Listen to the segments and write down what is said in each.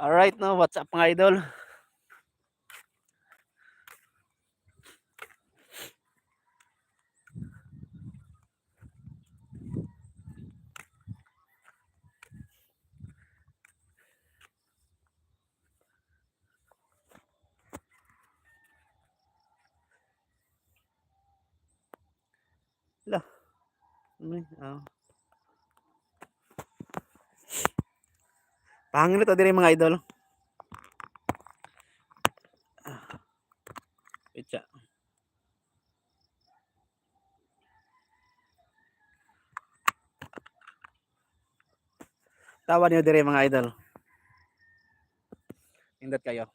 Alright, no, what's up mga idol? Lah, pahangin ito din mga idol. Pitsa. Tawa niyo dire mga idol. Indot kayo.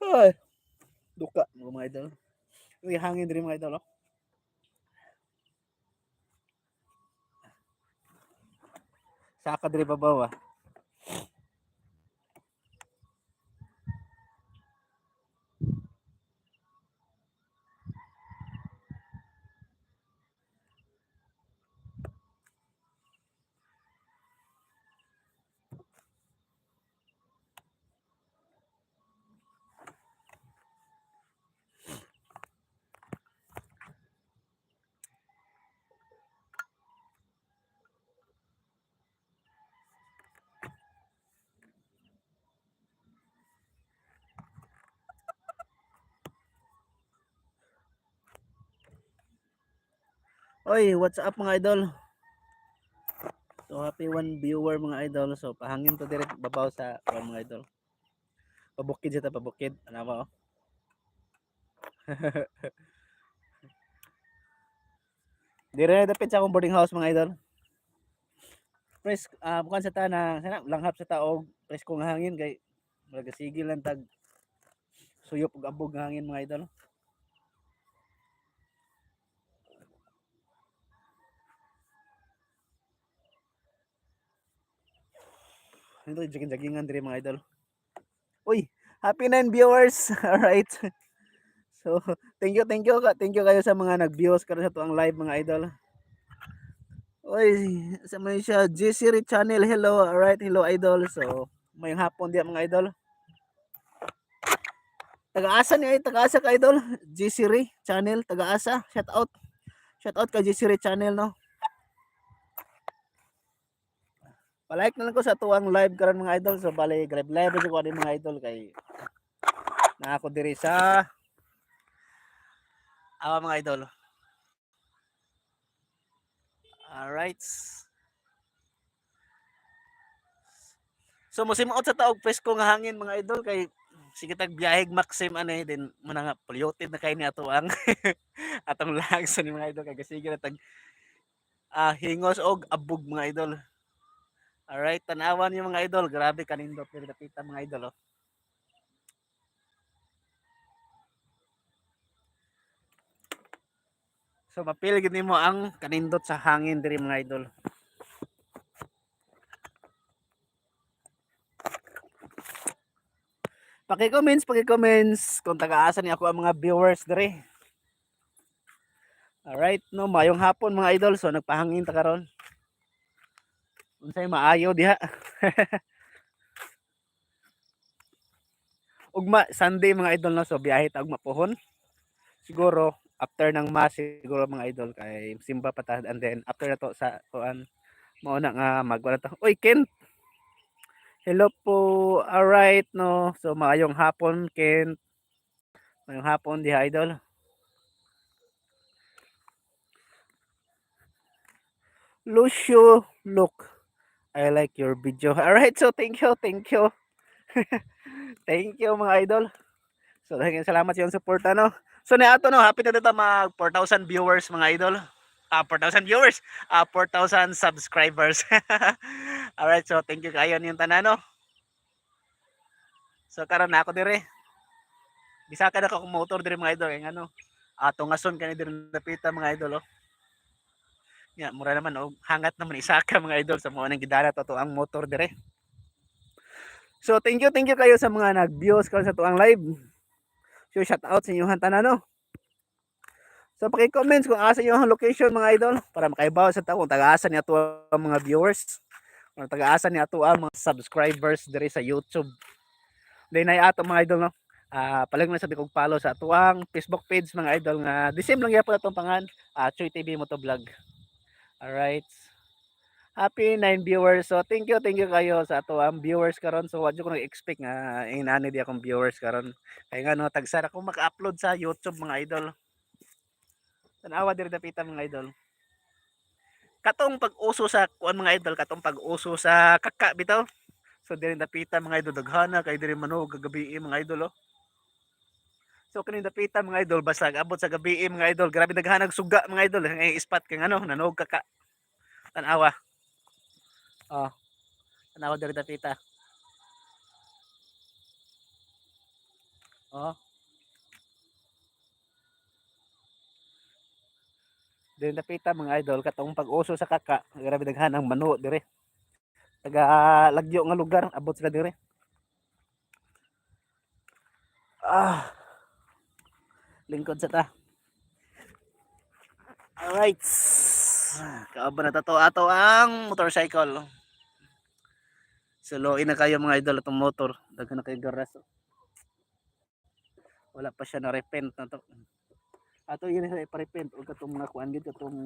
Ay, duka mga idol. Uy, hangin dire mga idol. Oh. Saka dire babaw ah. Oy, what's up mga idol? So happy one viewer mga idol. So pahangin to dire babaw sa mga idol. Pabukid siya ta pabukid. Ano ba oh? Dire dapit sa akong boarding house mga idol. Pres bukan sa ta na sana langhap sa taog pres kong hangin kay magasigil lang tag suyop ug abog nga hangin mga idol. Ito jogging-joggingan dire mga idol. Uy, happy 9 viewers. All right. So, thank you kayo sa mga nag-views karon sa tuang live mga idol. Uy, sa may siya GC channel. Hello. All right, hello idol. So, may hapon diya mga idol. Taga-asa ni ay taga-asa ka idol. GC channel, taga-asa. Shout out. Shout out kay GC channel no. Pa-like na lang ko sa tuang live karon mga idol. So, bali grab live ko ani mga idol kay na ako diri sa mga idol. Alright. So musimaot sa taog presko nga hangin mga idol kay sige tag biyaheg Maxim ani din man nga polluted na kay ni ato ang atong lags ni mga idol kay sige na tag hingos og abog mga idol. Alright, tanawan niyo mga idol, grabe kanindot diri dapita mga idol oh. So mapil gid nimo ang kanindot sa hangin diri mga idol. Paki-comments kung taga-asa ni ako ang mga viewers diri. Alright, no, mayong hapon mga idol. So nagpahangin ta karon. Unsay maayo diha. Ugma Sunday mga idol no, so biyahe ta og mapuhon. Siguro after ng mass siguro mga idol kay simba pa ta and then after na to sa tuan mao na nga magwala ta. Oy Ken. Hello po. Alright no. So maayong hapon Ken. Maayong hapon diha idol. Lucio, look. I like your video. Alright, so thank you, thank you. Thank you mga idol. So daghang salamat sa iyong suporta no. So ni ato no, happy na dito mag 4,000 viewers mga idol. 4,000 viewers, 4,000 subscribers. Alright, so thank you kayo niyong tanan no. So karon na ako dire. Bisaka na ako motor dire mga idol kay ano. Tungason kani dire napita mga idol oh. Ya, mura naman og hangat naman isaka mga idol sa mo nang gidala to ang motor dire. So thank you kayo sa mga nag-views karon sa tuang live. So shout out sa inyong tanan no. So paki-comments kung asa yung location mga idol para makaibaw sa tao kung taga-asa ni ato ang mga viewers or taga-asa ni ato ang mga subscribers diri sa YouTube. Then ay ato mga idol no. Palag na sabi kog follow sa ato ang Facebook page mga idol nga the same lang gyapon atong pangan, Choy TV Moto Vlog. Alright. Happy 9 viewers. So thank you kayo sa ato ang viewers karon. So wadyo ko nag-expect nga inani di akong viewers karon. Kay nga no tagsara ko maka-upload sa YouTube mga idol. Tanawa diri dapita mga idol. Katong pag-uso sa kuan mga idol, katong pag-uso sa kaka bitaw. So diri dapita mga idol daghana kay diri manog gagabi mga idol oh. So kani dapita mga idol basta abot sa gabi mga idol, grabe daghanag suga mga idol ang spot kay ano nanog kaka. Tanawa. Oh, tanawa diri dapita. Oh. Diri dapita mga idol katong pag-uso sa kaka, grabe daghanang mano dire. Taga lagyo nga lugar abot sila dire. Lingkod sa ta. Alright. Kaaba na to ato ang motorcycle. Suluin na kayo mga idol itong motor. Daghan na kayo garas. Wala pa siya na repent na to. Ato yun sa ipa-repent o katong mga kuan gid katong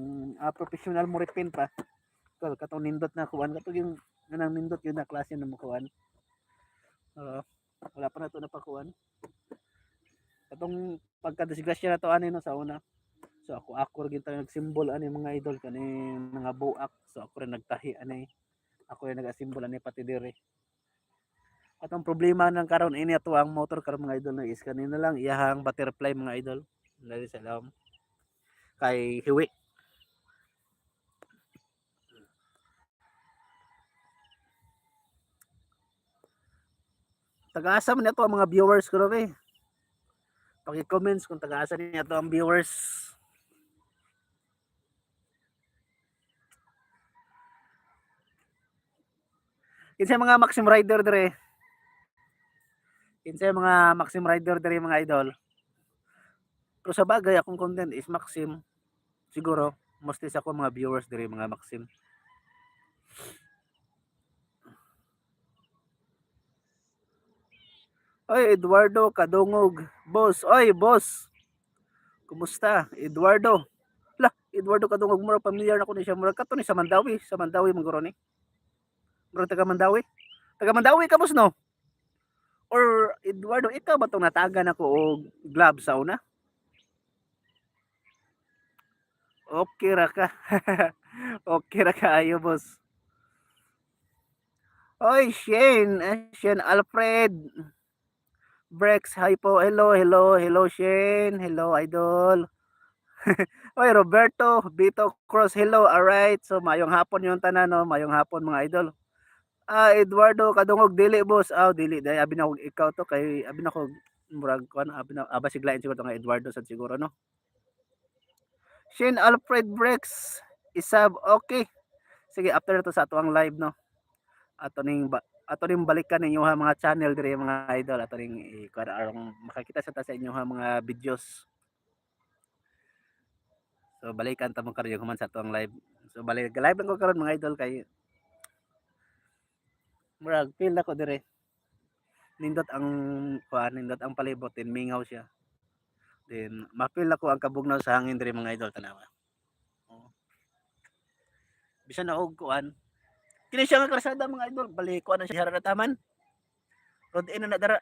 professional mo repent pa. Katong nindot na kuan katong yung nang nindot yun na klase na mo kuan. Wala pa na to na pakuan. Katong pagkadisgrasya na to ani no sa una. So ako rin tayo nagsimbol ani mga idol kani mga buak. So ako rin nagtahi ani. Ako rin nag-asimbol ani pati dire. At ang problema ng karon ini ato ang motor karon mga idol na is kanina lang iyahang butterfly mga idol. Dali sa lawom. Kay hiwi. Taga-asa man ato ang mga viewers ko rin. Paki-comments kung taga-asa niya ato ang viewers. Kinsa mga Maxim Rider dire? Kinsa mga Maxim Rider dire mga idol? Pero sa bagay akong content is Maxim. Siguro mostly sa ako mga viewers dire mga Maxim. Oy Eduardo Kadungog. Boss, oy boss. Kumusta? Eduardo. Lah, Eduardo Kadungog mura familiar na ko ni siya mura kato ni sa Mandawi manguro ni. Mura taga Mandawi. Taga Mandawi ka boss no? Or Eduardo ikaw ba tong natagan ako og gloves sa una? Okay ra ka. Okay ra ka ayo boss. Oy Shane Alfred. Brex, hi po. Hello Shane. Hello idol. Oy Roberto, Bito Cross, hello. Alright. So mayong hapon yung tanan no, mayong hapon mga idol. Eduardo Kadungog dili boss. Dili dai abi na ikaw to kay abi na ko murag kon abi na basiglain siguro nga Eduardo sad siguro no. Shane Alfred Brex isab okay. Sige after to sa atuang live no. Ato ning balikan ninyo ha mga channel diri mga idol ato ning arong makakita sa ta sa inyo ha mga videos. So balikan ta mo karon yung human sa atuang live. So balik live lang ko karon mga idol kay murag feel ako dire nindot ang palibot din mingaw siya then mapil ako ang kabugnaw sa hangin dire mga idol tanawa oh. Bisan na og kuan kini siya nga kalsada mga idol balik kuan na siya harataman road in na dara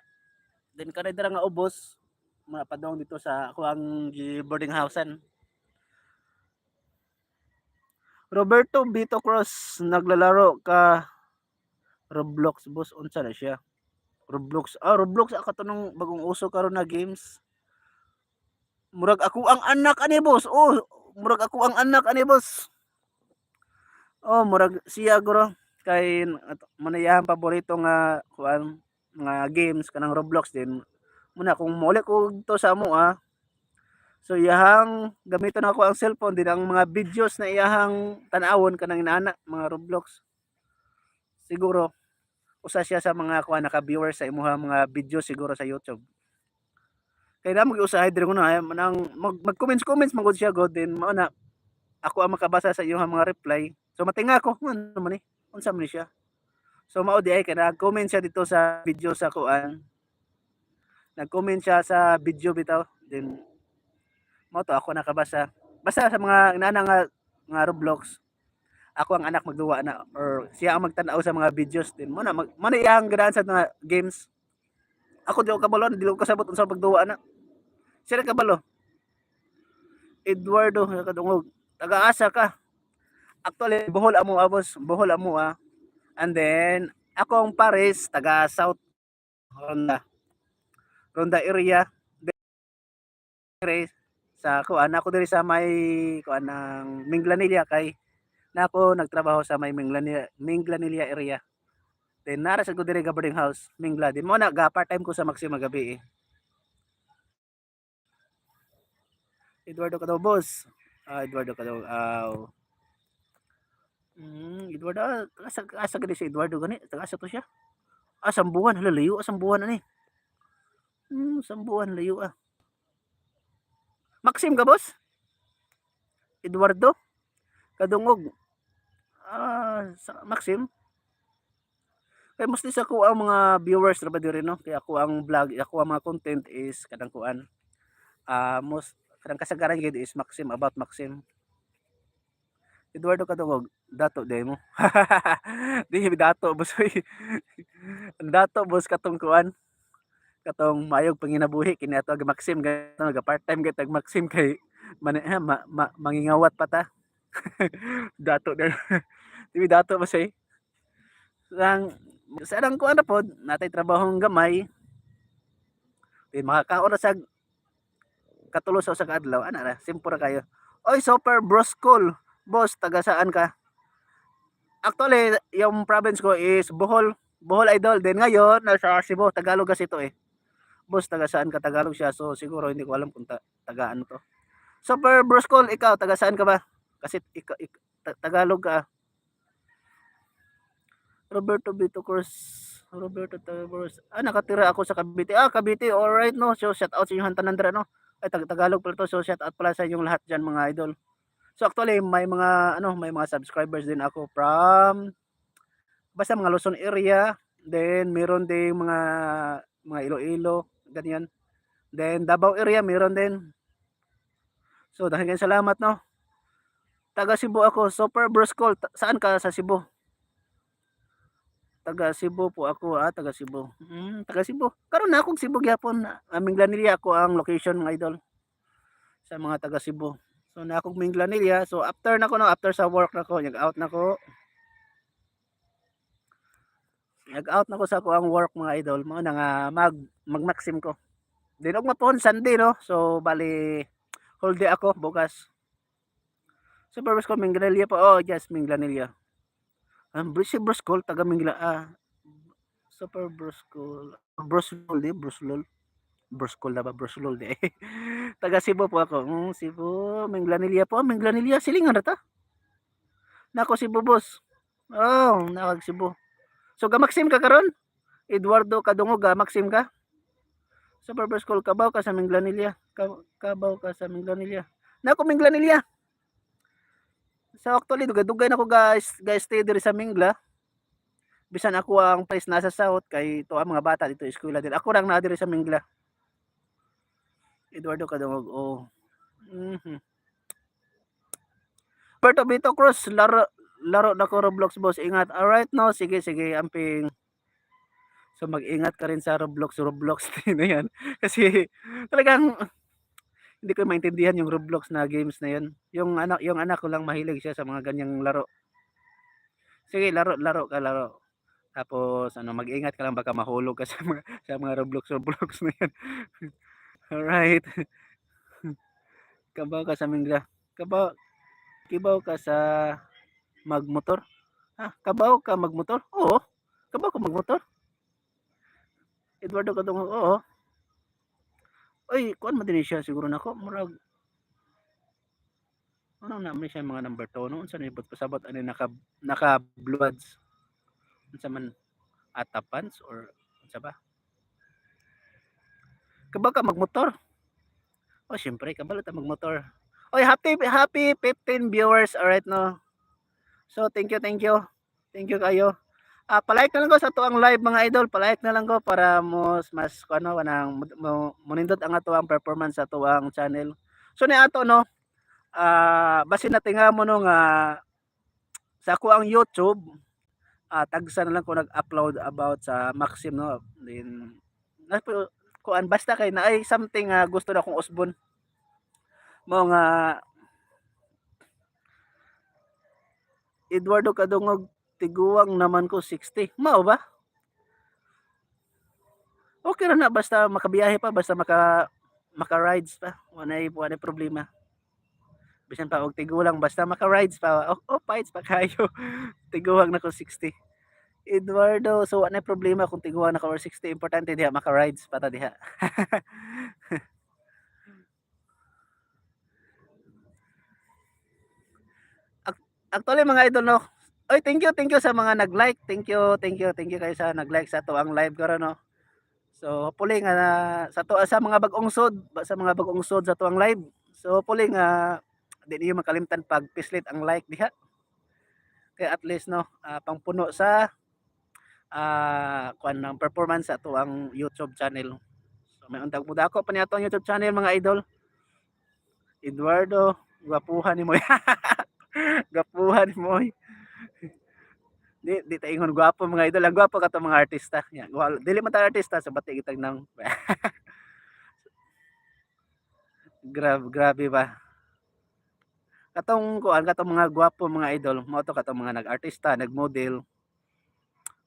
then kanay dara nga ubos mapadong dito sa ako ang boarding housean. Roberto Vito Cross naglalaro ka Roblox boss unsa na siya Roblox. Roblox ako to nung bagong uso karon na games. Murag ako ang anak ani boss. Murag ako ang anak ani boss. Murag siya guro kay muna iyang paborito nga kuan nga games kanang Roblox din. Muna kung muli ko to sa amo so iyahang gamiton ako ang cellphone din ang mga videos na iyahang tan-awon kanang inaana mga Roblox. Siguro usa siya sa mga kuan naka-viewers sa imuha mga video siguro sa YouTube. Kay na mag-usahay diri kuno manang mag-comments man gud siya god din mao na ako ang makabasa sa iyong mga reply. So matinga ko ano man ni unsa man ni siya. So mao di ay kay nag-comment siya dito sa video sa kuan. Nag-comment siya sa video bitaw then mao to ako nakabasa. Basta sa mga inaana nga Roblox. Ako ang anak magduwa na or siya ang magtan-aw sa mga videos din mo na iyang ganahan sa mga games. Ako di ko kabalo dili ko kasabot unsa pagduwa na. Siya kabalo. Eduardo kadungog. Taga-asa ka. Actually Bohol amo boss, Bohol amo And then akong Paris taga South Ronda. Ronda area dire sa kuan ako diri sa may kuan ng Minglanilla kay nako nagtrabaho sa may Minglanilla area. Then nara sa ko diri ga boarding house Mingla din mo na ga part time ko sa Maxima gabi Eduardo ka daw boss. Eduardo ka daw. Eduardo asa gani si Eduardo gani taga asa to siya. Sambuan hala layo Sambuan ani. Sambuan layo Maxim ka boss? Eduardo? Kadungog. Maxim? Kaya mostly sa ko ang mga viewers ra ba diri no? Kaya ako ang vlog, ako ang mga content is kadang kuan. Most kadang kasagaran gid is Maxim about Maxim. Eduardo Kadungog, dato day mo. Di dato boss. Dato boss katong kuan. Katong mayog panginabuhi kini ato ag Maxim gato ga part-time gid tag Maxim kay mangingawat pa ta. Dato der. Di dato ba say? Sarang ko ano pod natay trabahong gamay. Di makakaon ra sa katulo sa usa ka adlaw ana ra simpura kayo. Oy super bros cool. Boss taga saan ka? Actually yung province ko is Bohol. Bohol Idol din ngayon nasa Cebu Tagalog kasi ito Boss taga saan ka? Tagalog siya so siguro hindi ko alam kung taga ano to. Super bros cool ikaw taga saan ka ba? Kasi Tagalog ka. Roberto Vito Cruz. Roberto Tavers. Nakatira ako sa Cavite. Cavite. Alright no. So shout out sa inyong tanan no. Ay Tagalog pala to. So shout out pala sa inyong lahat diyan mga idol. So actually may mga subscribers din ako from basta mga Luzon area. Then meron ding mga Iloilo, ganyan. Then Davao area meron din. So dahil salamat no. Taga Cebu ako. Super Bros Call. Saan ka sa Cebu? Taga Cebu po ako taga Cebu. Taga Cebu. Karon na akong Cebu gyapon. Minglanilla ako ang location mga idol. Sa mga taga Cebu. So na akong Minglanilla. So after after sa work nako, nag-out nako. Nag-out nako sa ako ang work mga idol. Mao na nga mag-maxim ko. Din og mapon Sunday no. So bali whole day ako bukas. Super Bros ko Minglanilla po. Yes, Minglanilla. Brisi Broscol taga Mingla Super Broscol Broslol Broscol na ba Broslol di taga Cebu po ako Cebu Minglanilla po Minglanilla silingan na ta nako Cebu boss nakag Cebu so ga Maxim ka karon Eduardo Kadungog ga Maxim ka Super Broscol Kabaw ka sa Minglanilla Kabaw ka sa Minglanilla nako Minglanilla so actually dugay na ko guys stay diri sa Mingla bisan ako ang place nasa south kay to ang mga bata dito eskwela din ako lang na diri sa Mingla Eduardo Kadungog Puerto Vito Cruz laro na ko Roblox boss ingat alright no sige amping so mag-ingat ka rin sa Roblox na yan kasi talagang hindi ko maintindihan yung Roblox na games na yan yung anak ko lang mahilig siya sa mga ganyang laro sige laro ka Tapos ano, mag-ingat ka lang baka mahulog ka sa mga Roblox na yan. Alright. Kabaw ka sa mingga. Kabaw, kibaw ka sa magmotor. Kabaw ka magmotor? Oo. Kabaw ka magmotor? Eduardo Kadong, oo. Oy, kuan man din siya siguro nako. Murag ano na man siya mga number 2 no. Unsa ni pasabot ani naka bloods. Unsa man atapans or unsa ba? Kabaw ka magmotor? Oh, syempre kabalo ta magmotor. Oy, happy 15 viewers. Alright no. So, thank you, thank you. Thank you kayo. Palike na lang ko sa tuang live mga idol. Palike na lang ko para mas ano kanang munindot ang atuang performance sa tuang channel. So ni ato no, basin na tinga mo no nga sa ako ang YouTube, tagsa na lang ko nag-upload about sa Maxim no. Then kuan basta kay na ay something gusto na kong usbon mo nga Eduardo Kadungog tiguang naman ko 60. Mao ba? Okay ra na basta makabiyahe pa, basta maka-rides pa. Wanay problema. Bisan pa og tigulang basta maka-rides pa. Fights pa kayo. Tiguang na ko 60. Eduardo, so wanay problema kung tiguang na ko 60. Importante diha maka-rides pa ta diha. Actually mga idol no. Oy, thank you sa mga nag-like. Thank you kayo sa nag-like sa to ang live karon no. So hopefully nga sa mga bagong sod, sa tuang live. So hopefully nga di niyo makalimtan pag pislit ang like diha. Kaya at least no, pangpuno sa kuan ng performance sa tuang YouTube channel. So may untag muda ako pa niya ang YouTube channel mga idol. Eduardo, gwapuhan ni mo. Gwapuhan ni mo. Di ta ingon gwapo mga idol, ang gwapo ka to mga artista. Yan, dili man ta artista sa bati kitag nang grabe ba. Katong mga gwapo mga idol, mo to katong mga nag-artista, nag-model.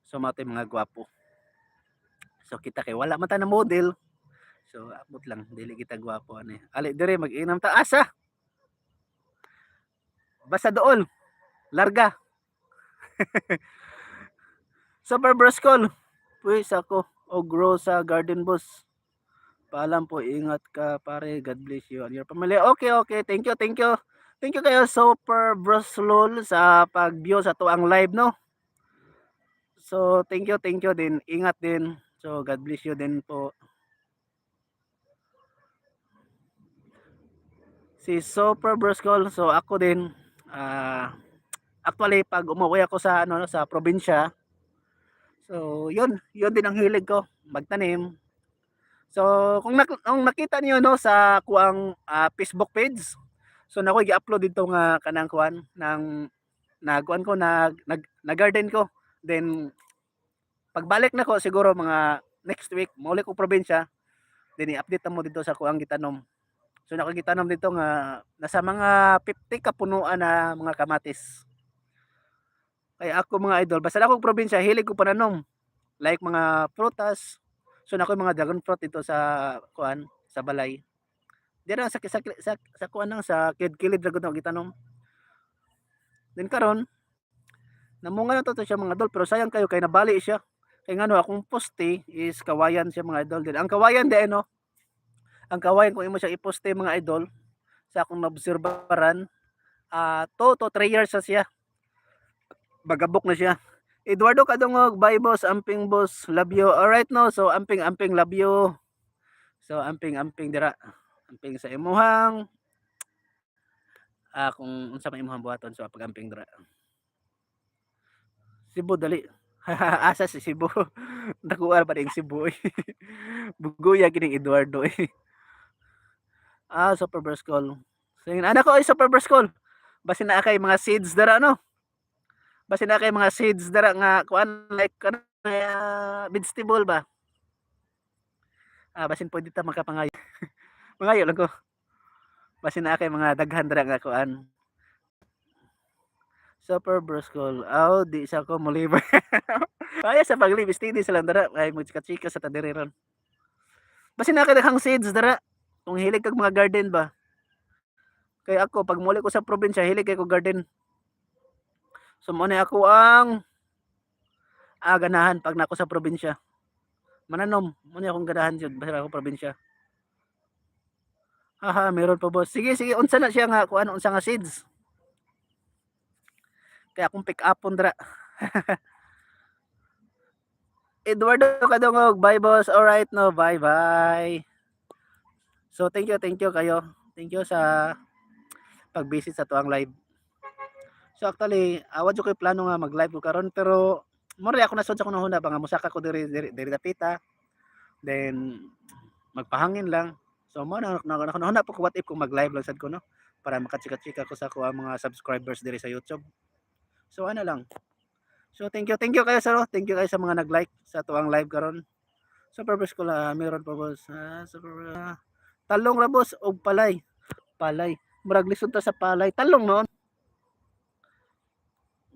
So mo mga gwapo. So kita kay wala man ta na model. So abot lang dili kita gwapo ani. Ali dire mag-inom ta asa. Basta dool. Larga. Super Broscol. Puis ako og grow sa Garden Boss. Paalam po, ingat ka pare. God bless you and your family. Okay. Thank you. Thank you kayo Super Broslol sa pag-view sa tuang live no. So thank you din. Ingat din. So God bless you din po. Si Super Broskol, so ako din actually pag umuwi ako sa sa probinsya, so yun din ang hilig ko, magtanim. So kung nakita niyo no sa kuang Facebook page, so nako gi-upload dito nga kanang kuan ng nagkuan ko na garden ko. Then pagbalik nako siguro mga next week, mauli ko probinsya, then i-update mo dito sa kuang gitanom. So nakikitanom dito nga nasa mga 50 ka punuan na mga kamatis. Kaya ako mga idol, basta akong probinsya, hilig ko pananom. Like mga prutas. So nako mga dragon fruit dito sa kuan, sa balay. Dira sa kuan nang sa kilid dragon ako gitanom. Then karon namunga na to siya mga idol, pero sayang kayo kay nabali siya. Kay ngano akong poste is kawayan siya mga idol. Then ang kawayan di no. Ang kawayan kung imo siya iposte mga idol, sa akong naobserbaran, 2 to 3 years na siya. Bagabok na siya. Eduardo Kadungog, bye boss, amping boss, love you. Alright no, so amping love you. So amping dira. Amping sa imuhang kung unsa man imuhang buhaton so pag-amping dira. Cebu dali. Asa si Cebu. Nakuha pa ding Cebu. Buguya kining Eduardo eh. Super Broscol. So yun, anak ko ay Super Broscol. Basin na kay mga seeds dara no. Basin na kay mga seeds dara nga kuan like vegetable ba. Basin pwede ta makapangayo. Mangayo lang ko. Basin na kay mga daghan dara nga kuan. Super Broscol. Di sa ko moliver. Kaya sa paglive steady sila dara kay magchika-chika sa tadiriron. Basi nakadaghang seeds dara. Kung hilig kag mga garden ba. Kay ako pag muli ko sa probinsya hilig kay ko garden. So mo ako ang ganahan pag nako sa probinsya. Mananom, mo akong ganahan jud basta ako probinsya. Haha, meron pa boss. Sige, sige, unsa na siya nga kuan unsa nga seeds. Kaya akong pick upon dra. Eduardo Kadungog, bye boss. Alright no, bye bye. So thank you kayo. Thank you sa pag-visit sa tuang live. So actually, awad ko plano nga mag-live ko karon pero mo ako nasud sa kuno huna ba nga musaka ko diri dapita. Then magpahangin lang. So mo na po ko what if kung mag-live lang sad ko no para makachika-chika ko sa ko mga subscribers diri sa YouTube. So ano lang. So thank you kayo sir. Thank you kayo sa mga nag-like sa tuang live karon. So purpose ko la meron pa boss. Talong ra boss og palay. Palay. Murag lisod ta sa palay. Talong noon.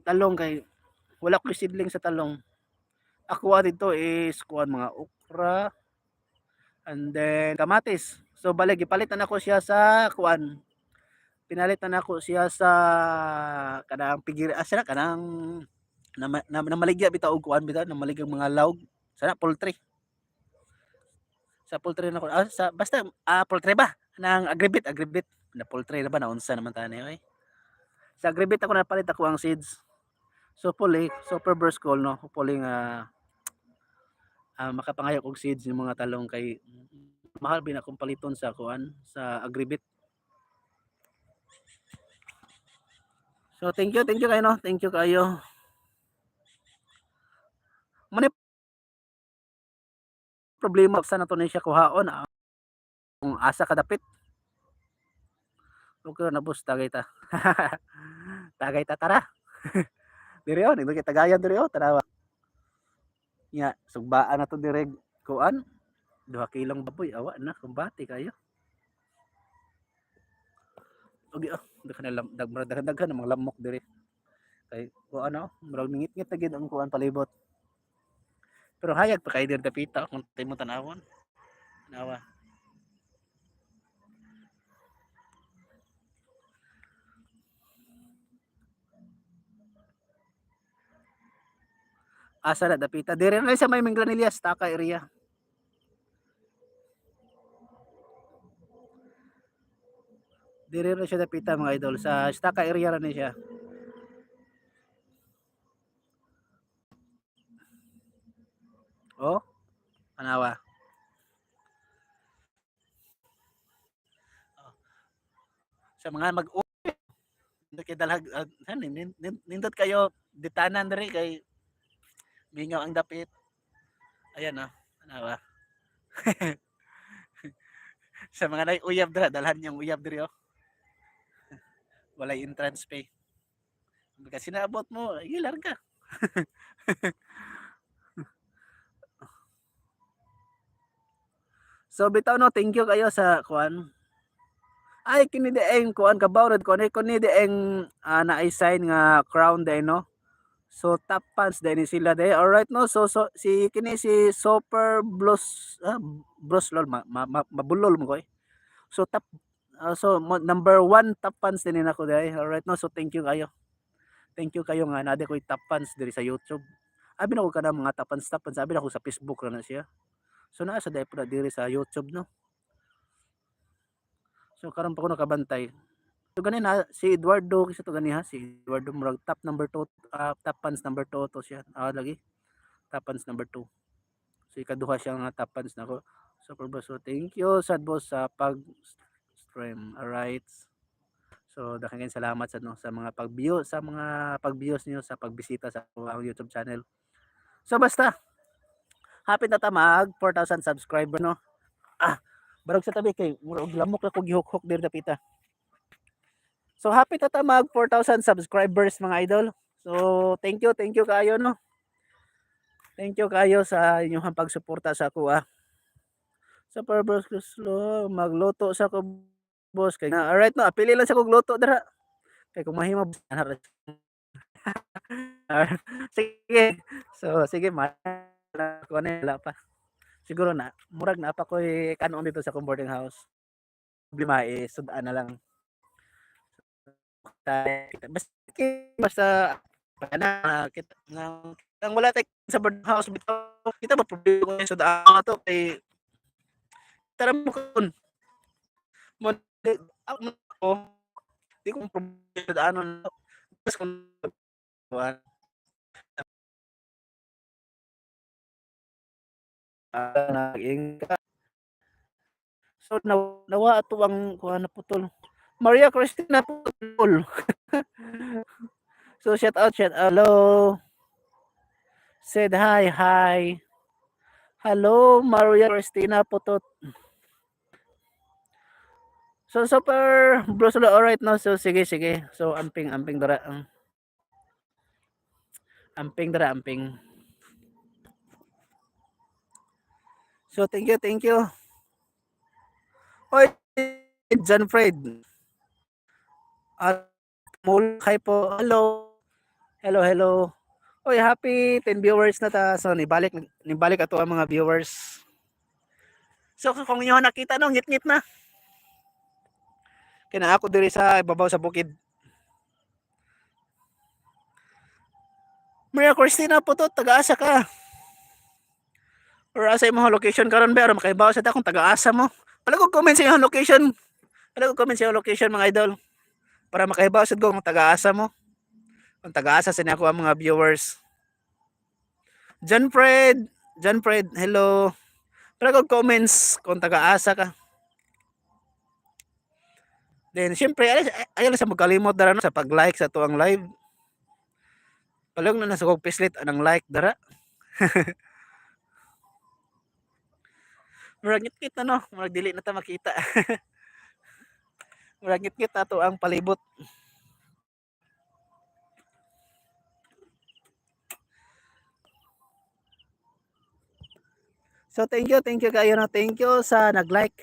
Talong kay wala ko seedling sa talong. Ako dito is kuan mga okra and then kamatis. So balik gipalitan ako siya sa kuan. Pinalitan ako siya sa kanang pigir sana kanang namaligya bitaw og kuan bitaw namaligya mga lawg sana poultry. Sa poultry na ko sa basta poultry ba nang agribit na poultry na ba na unsa naman tani oy. Sa agribit ako napalit ako ang seeds. So puli super burst call no puli nga makapangayo og seeds yung mga talong kay mahal bin akong paliton sa kuan sa agribit. So thank you kayo no. Thank you kayo. Mani problema sa nato ni siya kuhaon kung asa kadapit. Okay na boss tagay ta. Tagay ta tara. Diri oh, nindot kay tagayan diri oh, tanawa. Nya sugbaan na to direg kuan 2 kilong baboy awa na kumbati kayo. Okay oh, daghan mga lamok diri. Kay kuan ano, murag ngit-ngit na gid ang kuan palibot. Pero hayag pa kay diri dapita kung timo tanawon. Nawa. Asa na dapita diri na sa may Mingranillas Taka area. Diri na siya dapita mga idol sa Staka area ra ni siya. Oh, anawa. Sa mga nindot kay dalag nindot kayo ditanan diri kay mingaw ang dapit. Ayan oh, anawa. Sa mga nay uyab dira dalhan niyang uyab diri oh. Walay entrance pay. Kasi naabot mo, ilar ka. So bitaw no, thank you kayo sa kuan. Ay kini dieng kuan kabaw red kuan kini dieng na-assign nga crown day no. So top fans din sila day. Alright no. So si kini si Super Bros lol mabulol mo ko eh. So top number 1 top fans din nako day. Alright no. So thank you kayo. Thank you kayo nga nade ko top fans diri sa YouTube. Abi na ko kada mga top fans abi na ko sa Facebook ra na siya. So naa sa day po diri sa YouTube no. So karon pa ko nakabantay. So ganin ha si Eduardo kasi to gani ha si Eduardo murag top number 2 top fans number 2 to siya. Lagi top fans number 2. So ikaduha siya nga top fans nako. Super boss. So thank you sad boss sa pag stream. Alright. So daghang salamat sa no, sa mga pag-views niyo sa pagbisita sa ang YouTube channel. So basta hapit na ta mag 4,000 subscriber no. Barog sa tabi kay murag lamok na ko gihuk-huk diri dapita. So happy na ta mag 4,000 subscribers mga idol. So thank you kayo no. Thank you kayo sa inyong pagsuporta sa ako Sa purpose ko slow magluto sa ko boss kay alright no apili lang sa kog luto dira. Kay kung mahimo Sige. So sige ko na wala pa. Siguro na murag na pa ko'y kanon dito sa akong boarding house. Problema is sudan na lang. Basta na kita nang wala tay sa boarding house bitaw kita ba problema ko sudan ato kay tara mo kun mo ako di ko problema sudanon bas kun kuan nag-ingat. So nawa ato ang kuha na putol. Maria Cristina putol. So shout out, hello. Said hi, hi. Hello, Maria Cristina Putot. So super bro solo alright no. So sige sige. So amping dara. Amping dara amping. So thank you, thank you. Oy, John Fred. At mulay po. Hello. Hello, hello. Oy, happy 10 viewers na ta. So nibalik ato ang mga viewers. So kung inyo nakita no, ngit-ngit na. Kaya ako diri sa ibabaw sa bukid. Maria Cristina po to, taga-asa ka. Or asa imong location karon ba aron makaibaw sa ta kung taga-asa mo. Palagog comment sa imong location. Palagog comment sa imong location mga idol. Para makaibaw sad ko kung taga-asa mo. Kung taga-asa sa ako ang mga viewers. John Fred, hello. Palagog comments kung taga-asa ka. Then syempre ayaw sa magkalimot dara no, sa pag-like sa tuang live. Palagog na nasa kog pislit anang like dara. Murag ngit-ngit na no, murag dili na ta makita. Murag ngit-ngit na to ang palibot. So thank you kayo no. Thank you sa nag-like.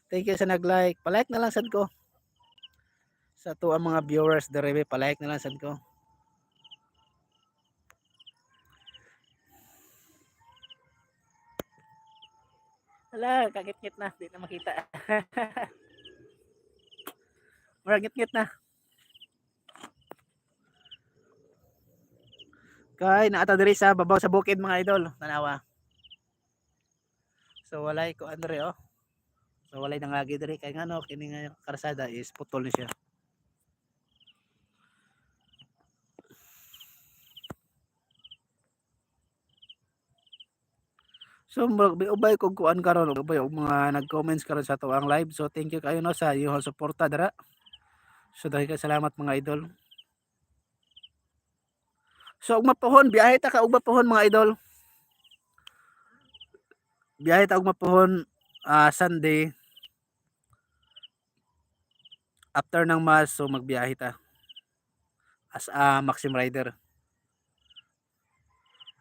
Thank you sa nag-like. Pa-like na lang sad ko. Sa to ang mga viewers dere pa-like na lang sad ko. Hala, kagit-ngit na, di na makita. Murag ngit-ngit na. Kay naata diri sa babaw sa bukid mga idol, tanawa. So walay ko andre oh. So walay nangagi diri kay ngano kini nga karsada is putol ni siya. So ubay kog kuan karon ubay og mga nag-comments karon sa ato ang live. So thank you kayo no sa iyong suporta dara. So dahil ka salamat mga idol. So ug mapuhon biyahe ta ka ug mapuhon mga idol. Biyahe ta ug mapuhon Sunday after ng mass so magbiyahe ta as a Maxim Rider.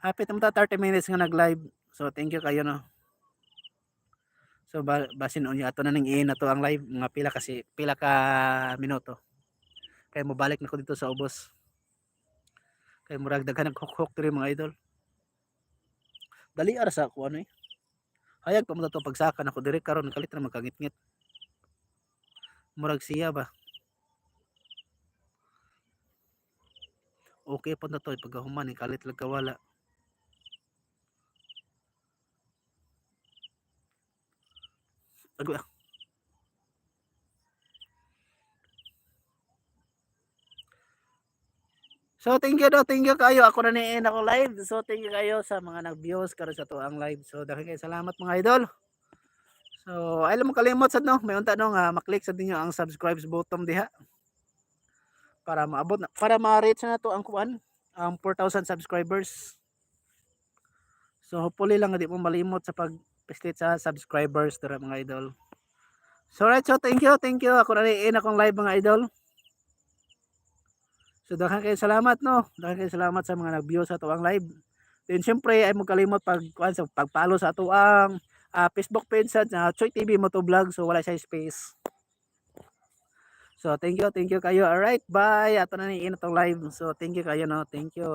Hapit na 30 minutes nga nag-live. So thank you kayo no. So basin unya ato na ning na to ang live mga pila ka minuto. Kay mo balik na ko dito sa ubos. Kay murag daghan naghukhok diri mga idol. Dali ara sa ako ano eh. Hayag pa mo to pagsaka nako diri karon kalit na magkangit-ngit. Murag siya ba. Okay pa na to pagkahuman kalit lang kawala. Agwa. So thank you kayo. Ako na ni ako live. So thank you kayo sa mga nag-views karon sa to ang live. So daghan kay salamat mga idol. So ay mo kalimot sad no. May unta no nga maklik sad ninyo ang subscribe button diha. Para maabot na, para ma-reach na to ang kuan ang 4,000 subscribers. So hopefully lang di mo malimot sa pag-visit sa subscribers dara mga idol. So right, so thank you. Ako na ni akong live mga idol. So daghan kayo salamat no. Daghan kayo salamat sa mga nag-view sa ato ang live. Then syempre ay mo kalimot pag-follow sa ato ang Facebook page sa Choy TV Motovlog. So wala siya space. So So thank you kayo. Alright, bye. Ato na ni inat tong live. So thank you kayo no. Thank you.